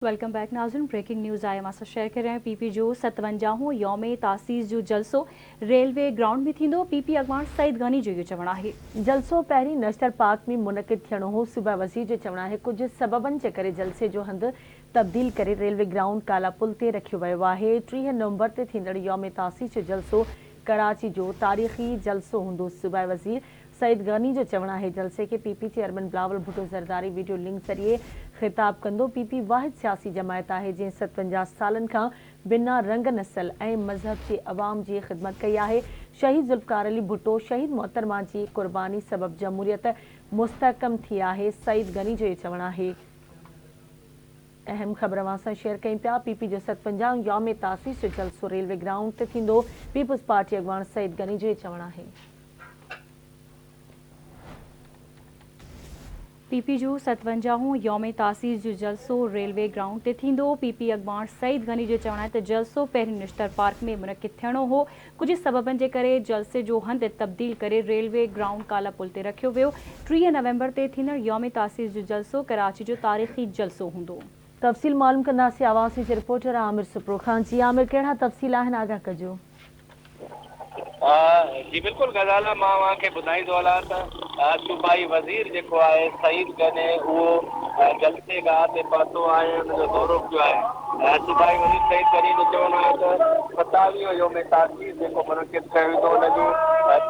Welcome back नाज़रीन। Breaking news आया मां सां शेयर कर रहे हैं। पीपी जो 57 यौम तासीस जो जलसो रेलवे ग्राउंड में थींदो। पीपी अॻवान सईद गनी जो इहो चवणु आहे। जलसो पहिरीं नेशनल पार्क में मुनक़िद थियणो हो। सूबा वज़ीर जो चवणु आहे कुझु सबबनि जे करे जलसे जो हंधि तब्दील करे रेलवे ग्राउंड काला पुल ते रखियो वियो आहे। 30 नवंबर ते थींदड़ यौम तासीस जो जलसो कराची जो तारीख़ी जलसो हूंदो। सूबा वज़ीर सईद गनी जो चवणु आहे जलसे के PP chairman Bilawal Bhutto Zardari video link ज़रिए ख़िताब कंदो। पीपी वाहिद सियासी जमायत आहे जंहिं 57 सालनि खां बिना रंग नस्ल ऐं मज़हब जे अवाम जी ख़िदमत कई आहे। शहीद ज़ुल्फ़िकार अली भुट्टो शहीद मोहतरमा जी क़ुर्बानी सबब जमहूरियत मुस्तहकम थी आहे। सईद गनी जो इहो चवणु आहे। अहम ख़बर अवां सां शेयर कयूं पिया। पीपी जो 57 यौम तासीस जो जलसो रेलवे ग्राउंड ते थींदो। पीपल्स पार्टी अॻवान सईद गनी जो इहो चवणु आहे। पीपी जो 57 यौम तासीस जो जलसो रेलवे ग्राउंड ते थींदो। पीपी अॻवान सईद गनी जो चवणु आहे त जलसो पहिरीं नेशनल पार्क में मुनक़िद थियणो हो। कुझु सबबनि जे करे जलसे जो हंधि तब्दील करे रेलवे ग्राउंड काला पुल ते रखियो वियो। 30 नवंबर ते थींदड़ यौम तासीस जो जलसो कराची जो तारीख़ी जलसो हूंदो। तफ़सील मालूम कंदासीं आवाज़ जे रिपोर्टर आमिर सुप्रो खान जी। आमिर, कहिड़ा तफ़सील आहिनि, आगाह कजो। जी बिल्कुल गज़ाला, मां तव्हांखे ॿुधाईंदो हलां त सूबाई वज़ीर जेको आहे सईद गनी उहो जलसे गाह ते पहुतो आहे, हुनजो दौरो कयो आहे। सूबाई वज़ीर सईद गनी जो चवणु आहे त 27 यौम तासीस जेको मुनक़िद कयो वेंदो हुन जूं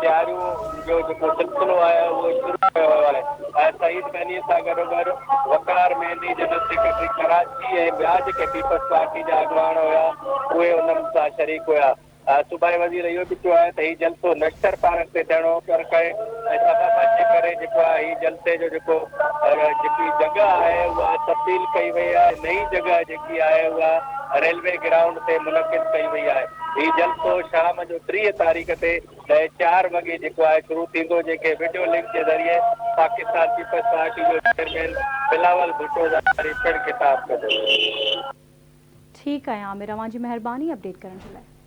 तयारियूं जो जेको सिलसिलो आहे उहो शुरू कयो वियो आहे। सईद गनीअ सां गॾोगॾु वक़ार मेहंदी जनरल सेक्रेटरी कराची ऐं ॿिया जेके पीपल्स पार्टी जा अॻवान हुया उहे उन्हनि सां शरीक हुया। सूबाई वज़ीर इहो बि चयो आहे त हीउ जलसो नेशनल पार्क ते थियणो पर कंहिं सबबनि जे करे जेको आहे हीउ जलसे जो जेकी जॻह आहे उहा तब्दील कई वई आहे। नई जॻह जेकी आहे उहा रेलवे ग्राउंड ते मुनक़िद कई वई आहे। हीउ जलसो शाम जो 30 तारीख़ ते 4 वॻे जेको आहे शुरू थींदो, जेके वीडियो लिंक जे ज़रिए पाकिस्तान पीपल्स पार्टी जो चेयरमैन बिलावल भुट्टो ज़रदारी पिणु ख़िताब कंदो। ठीकु आहे आमिर, तव्हांजी महिरबानी अपडेट करण जे लाइ।